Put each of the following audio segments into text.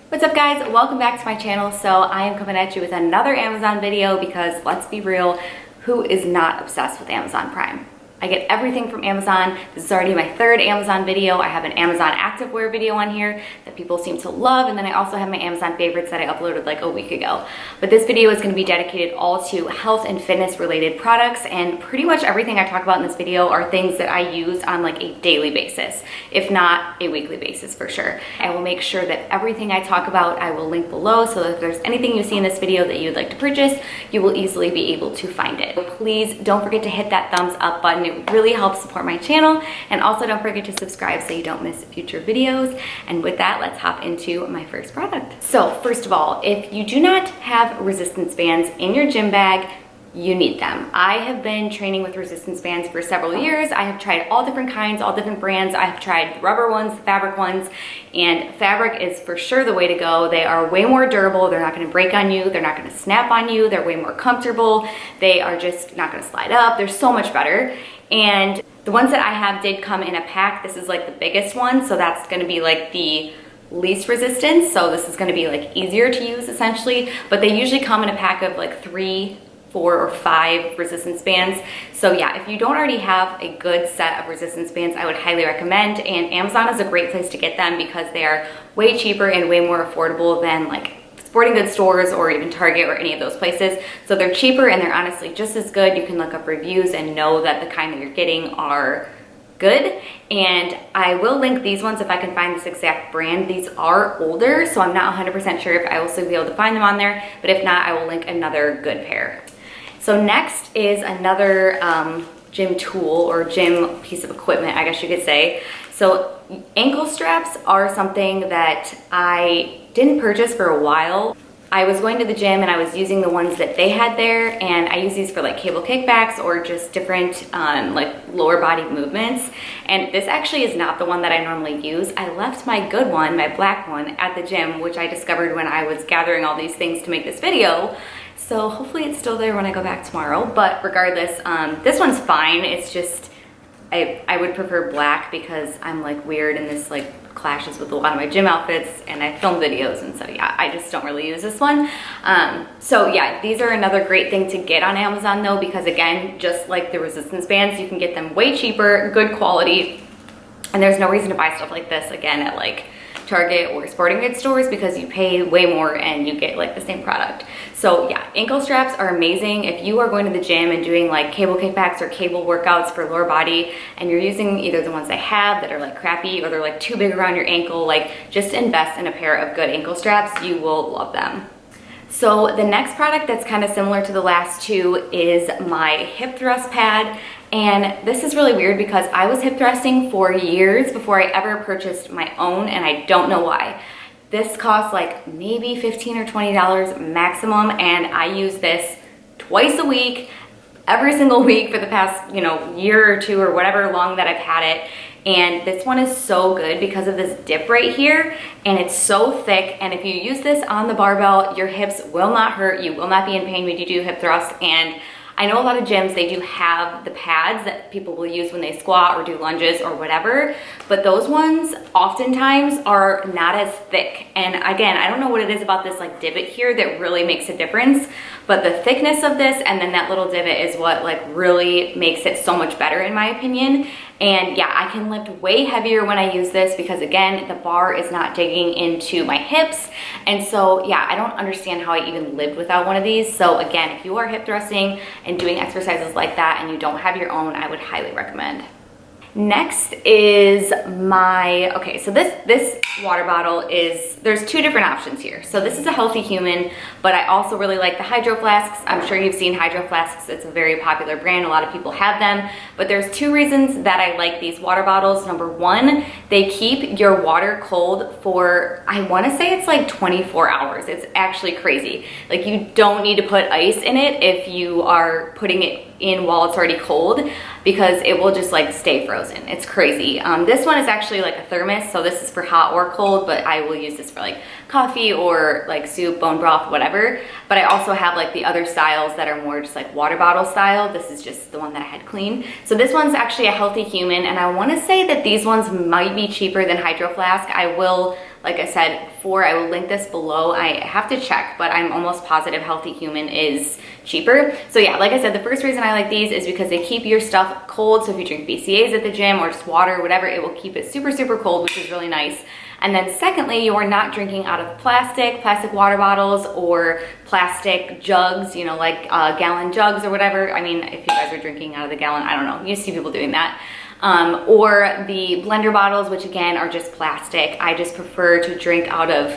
What's up guys, welcome back to my channel. So I am coming at you with another Amazon video because let's be real, who is not obsessed with Amazon Prime? I get everything from Amazon. This is already my third Amazon video. I have an Amazon activewear video on here that people seem to love, and then I also have my Amazon favorites that I uploaded like a week ago. But this video is going to be dedicated all to health and fitness related products, and pretty much everything I talk about in this video are things that I use on like a daily basis, if not a weekly basis for sure. I will make sure that everything I talk about I will link below, so that if there's anything you see in this video that you'd like to purchase, you will easily be able to find it. Please don't forget to hit that thumbs up button. It really helps support my channel, and also don't forget to subscribe so you don't miss future videos. And with that, let's hop into my first product. So first of all, if you do not have resistance bands in your gym bag, you need them. I have been training with resistance bands for several years. I have tried all different kinds, all different brands. I have tried the rubber ones, the fabric ones, and fabric is for sure the way to go. They are way more durable. They're not gonna break on you. They're not gonna snap on you. They're way more comfortable. They are just not gonna slide up. They're so much better. And the ones that I have did come in a pack. This is like the biggest one, so that's gonna be like the least resistance. So this is gonna be like easier to use essentially, but they usually come in a pack of like 3, 4, or 5 resistance bands. So yeah, if you don't already have a good set of resistance bands, I would highly recommend, and Amazon is a great place to get them because they are way cheaper and way more affordable than like sporting goods stores or even Target or any of those places. So they're cheaper and they're honestly just as good. You can look up reviews and know that the kind that you're getting are good. And I will link these ones if I can find this exact brand. These are older, so I'm not 100% sure if I will still be able to find them on there, but if not, I will link another good pair. So next is another gym tool or gym piece of equipment, I guess you could say. So ankle straps are something that I didn't purchase for a while. I was going to the gym and I was using the ones that they had there, and I use these for like cable kickbacks or just different like lower body movements. And this actually is not the one that I normally use. I left my good one, my black one, at the gym, which I discovered when I was gathering all these things to make this video. So hopefully it's still there when I go back tomorrow. But regardless, this one's fine. It's just, I would prefer black because I'm like weird and this like clashes with a lot of my gym outfits, and I film videos, and so yeah, I just don't really use this one. So yeah, these are another great thing to get on Amazon though, because again, just like the resistance bands, you can get them way cheaper, good quality, and there's no reason to buy stuff like this again at like Target or sporting goods stores because you pay way more and you get like the same product. So yeah, ankle straps are amazing. If you are going to the gym and doing like cable kickbacks or cable workouts for lower body, and you're using either the ones I have that are like crappy or they're like too big around your ankle, like just invest in a pair of good ankle straps. You will love them. So the next product that's kind of similar to the last two is my hip thrust pad. And this is really weird because I was hip thrusting for years before I ever purchased my own, and I don't know why. This costs like maybe $15 or $20 maximum, and I use this twice a week, every single week for the past, year or two or whatever long that I've had it. And this one is so good because of this dip right here, and it's so thick, and if you use this on the barbell, your hips will not hurt, you will not be in pain when you do hip thrusts. And I know a lot of gyms, they do have the pads that people will use when they squat or do lunges or whatever, but those ones oftentimes are not as thick. And again, I don't know what it is about this like divot here that really makes a difference, but the thickness of this and then that little divot is what like really makes it so much better in my opinion. And yeah, I can lift way heavier when I use this because again, the bar is not digging into my hips. And so yeah, I don't understand how I even lived without one of these. So again, if you are hip thrusting and doing exercises like that and you don't have your own, I would highly recommend. Next is my, okay, so this water bottle is, there's two different options here. So this is a Healthy Human, but I also really like the Hydro Flasks. I'm sure you've seen Hydro Flasks. It's a very popular brand. A lot of people have them, but there's two reasons that I like these water bottles. Number one, they keep your water cold for, I wanna say it's like 24 hours. It's actually crazy. Like you don't need to put ice in it if you are putting it in while it's already cold, because it will just like stay frozen. It's crazy. This one is actually like a thermos, so this is for hot or cold, but I will use this for like coffee or like soup, bone broth, whatever. But I also have like the other styles that are more just like water bottle style. This is just the one that I had clean. So this one's actually a Healthy Human, and I wanna say that these ones might be cheaper than Hydro Flask. I will Like I said before, I will link this below. I have to check, but I'm almost positive Healthy Human is cheaper. So yeah, like I said, the first reason I like these is because they keep your stuff cold. So if you drink BCAAs at the gym or just water or whatever, it will keep it super, super cold, which is really nice. And then secondly, you are not drinking out of plastic water bottles or plastic jugs, you know, like gallon jugs or whatever. I mean, if you guys are drinking out of the gallon, I don't know, you see people doing that. Or the blender bottles, which again are just plastic. I just prefer to drink out of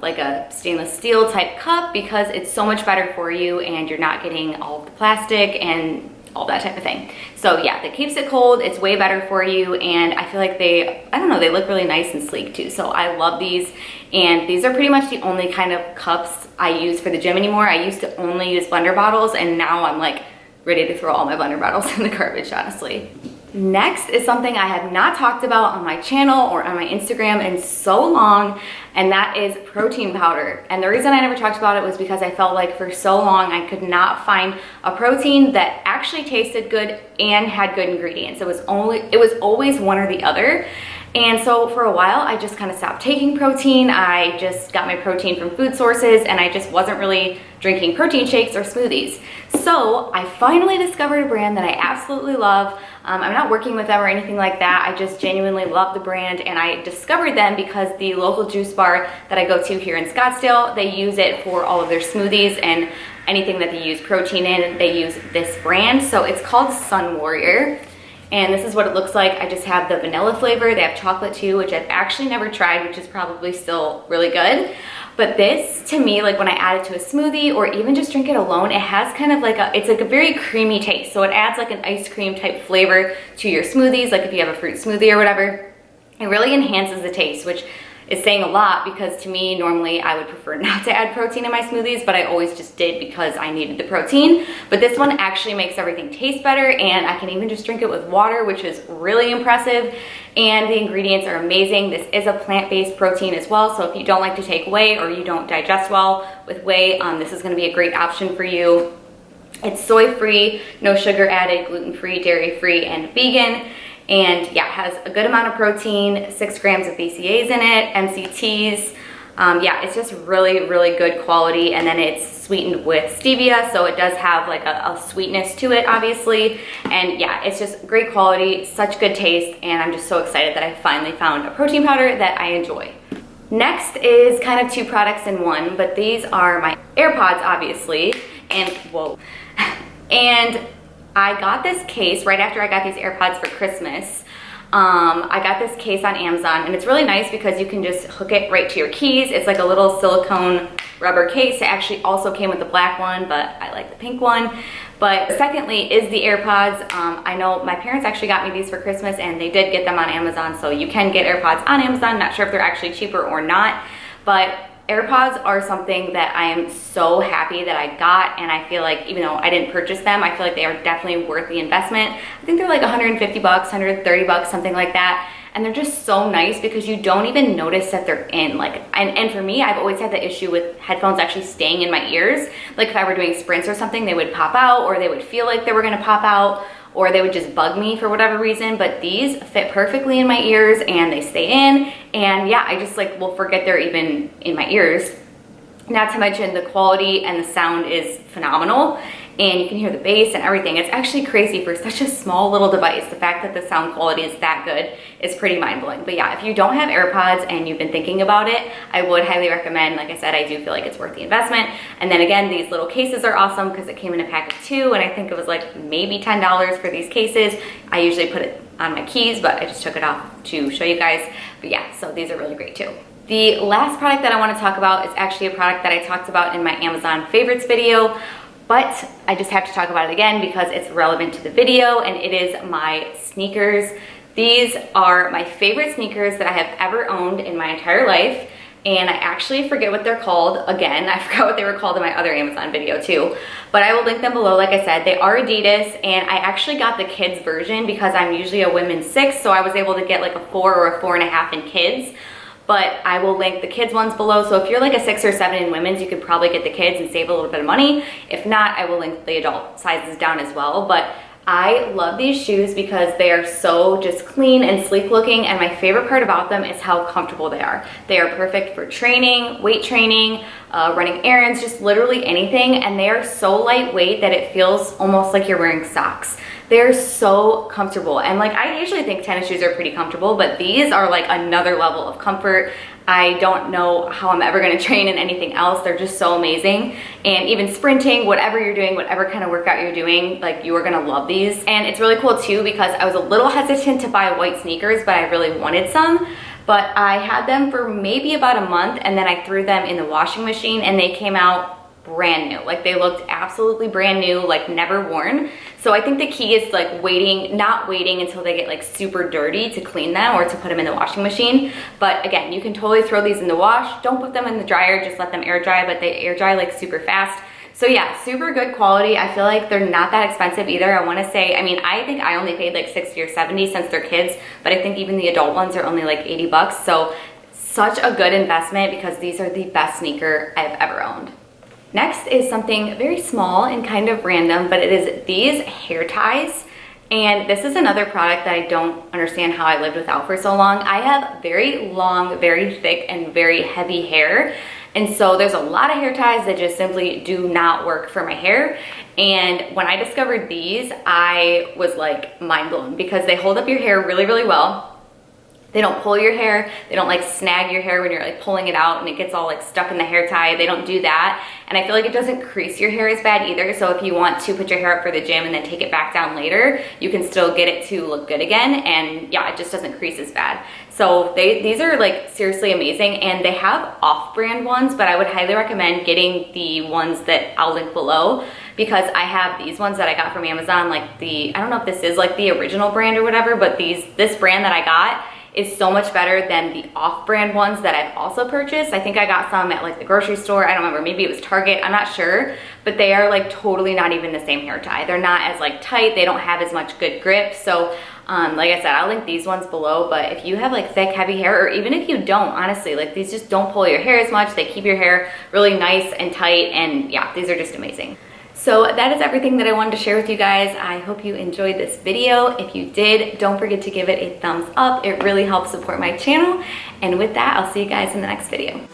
like a stainless steel type cup because it's so much better for you and you're not getting all of the plastic and all that type of thing. So yeah, that keeps it cold. It's way better for you. And I feel like they, I don't know, they look really nice and sleek too. So I love these. And these are pretty much the only kind of cups I use for the gym anymore. I used to only use blender bottles and now I'm like ready to throw all my blender bottles in the garbage, honestly. Next is something I have not talked about on my channel or on my Instagram in so long, and that is protein powder. And the reason I never talked about it was because I felt like for so long I could not find a protein that actually tasted good and had good ingredients. It was always one or the other. And so for a while, I just kind of stopped taking protein. I just got my protein from food sources and I just wasn't really drinking protein shakes or smoothies. So I finally discovered a brand that I absolutely love. I'm not working with them or anything like that. I just genuinely love the brand, and I discovered them because the local juice bar that I go to here in Scottsdale, they use it for all of their smoothies and anything that they use protein in, they use this brand. So it's called Sun Warrior. And this is what it looks like. I just have the vanilla flavor. They have chocolate too, which I've actually never tried, which is probably still really good. But this, to me, like when I add it to a smoothie or even just drink it alone, it has kind of like it's like a very creamy taste. So it adds like an ice cream type flavor to your smoothies, like if you have a fruit smoothie or whatever. It really enhances the taste, which is saying a lot because to me, normally I would prefer not to add protein in my smoothies, but I always just did because I needed the protein. But this one actually makes everything taste better, and I can even just drink it with water, which is really impressive. And the ingredients are amazing. This is a plant-based protein as well, so if you don't like to take whey or you don't digest well with whey, this is gonna be a great option for you. It's soy-free, no sugar added, gluten-free, dairy-free, and vegan. And yeah, it has a good amount of protein, 6 grams of BCAAs in it, MCTs. Yeah, it's just really, really good quality. And then it's sweetened with stevia, so it does have like a sweetness to it, obviously. And yeah, it's just great quality, such good taste, and I'm just so excited that I finally found a protein powder that I enjoy. Next is kind of 2 products in one, but these are my AirPods, obviously, and whoa. And I got this case right after I got these AirPods for Christmas. I got this case on Amazon, and it's really nice because you can just hook it right to your keys. It's like a little silicone rubber case. It actually also came with the black one, but I like the pink one. But secondly is the AirPods. I know my parents actually got me these for Christmas, and they did get them on Amazon, so you can get AirPods on Amazon. Not sure if they're actually cheaper or not, but AirPods are something that I am so happy that I got, and I feel like even though I didn't purchase them, I feel like they are definitely worth the investment. I think they're like 150 bucks, 130 bucks, something like that. And they're just so nice because you don't even notice that they're in. Like, and for me, I've always had the issue with headphones actually staying in my ears. Like if I were doing sprints or something, they would pop out, or they would feel like they were gonna pop out, or they would just bug me for whatever reason. But these fit perfectly in my ears and they stay in. And yeah, I just like will forget they're even in my ears. Not to mention the quality and the sound is phenomenal, and you can hear the bass and everything. It's actually crazy for such a small little device. The fact that the sound quality is that good is pretty mind-blowing. But yeah, if you don't have AirPods and you've been thinking about it, I would highly recommend. Like I said, I do feel like it's worth the investment. And then again, these little cases are awesome because it came in a pack of 2, and I think it was like maybe $10 for these cases. I usually put it on my keys, but I just took it off to show you guys. But yeah, so these are really great too. The last product that I want to talk about is actually a product that I talked about in my Amazon favorites video, but I just have to talk about it again because it's relevant to the video, and it is my sneakers. These are my favorite sneakers that I have ever owned in my entire life, and I actually forget what they're called. Again, I forgot what they were called in my other Amazon video too, but I will link them below. Like I said, they are Adidas, and I actually got the kids version because I'm usually a women's 6, so I was able to get like a 4 or a 4.5 in kids. But I will link the kids ones below. So if you're like a 6 or 7 in women's, you could probably get the kids and save a little bit of money. If not, I will link the adult sizes down as well. But I love these shoes because they are so just clean and sleek looking, and my favorite part about them is how comfortable they are. They are perfect for training, weight training, running errands, just literally anything, and they are so lightweight that it feels almost like you're wearing socks. They're so comfortable, and like I usually think tennis shoes are pretty comfortable, but these are like another level of comfort. I don't know how I'm ever gonna train in anything else. They're just so amazing. And even sprinting, whatever you're doing, whatever kind of workout you're doing, like you are gonna love these. And it's really cool too because I was a little hesitant to buy white sneakers, but I really wanted some. But I had them for maybe about a month, and then I threw them in the washing machine and they came out brand new. Like they looked absolutely brand new, like never worn. So I think the key is like not waiting until they get like super dirty to clean them or to put them in the washing machine. But again, you can totally throw these in the wash. Don't put them in the dryer, just let them air dry, but they air dry like super fast. So yeah, super good quality. I feel like they're not that expensive either. I wanna say, I mean, I think I only paid like 60 or 70 since they're kids, but I think even the adult ones are only like 80 bucks. So such a good investment because these are the best sneaker I've ever owned. Next is something very small and kind of random, but it is these hair ties. And this is another product that I don't understand how I lived without for so long. I have very long, very thick, and very heavy hair. And so there's a lot of hair ties that just simply do not work for my hair. And when I discovered these, I was like mind blown because they hold up your hair really, really well. They don't pull your hair. They don't like snag your hair when you're like pulling it out and it gets all like stuck in the hair tie. They don't do that. And I feel like it doesn't crease your hair as bad either. So if you want to put your hair up for the gym and then take it back down later, you can still get it to look good again. And yeah, it just doesn't crease as bad. So these are like seriously amazing, and they have off-brand ones, but I would highly recommend getting the ones that I'll link below because I have these ones that I got from Amazon, like I don't know if this is like the original brand or whatever, but this brand that I got is so much better than the off-brand ones that I've also purchased. I think I got some at like the grocery store. I don't remember, maybe it was Target, I'm not sure. But they are like totally not even the same hair tie. They're not as like tight, they don't have as much good grip. So like I said, I'll link these ones below, but if you have like thick, heavy hair, or even if you don't, honestly, like these just don't pull your hair as much. They keep your hair really nice and tight, and yeah, these are just amazing. So that is everything that I wanted to share with you guys. I hope you enjoyed this video. If you did, don't forget to give it a thumbs up. It really helps support my channel. And with that, I'll see you guys in the next video.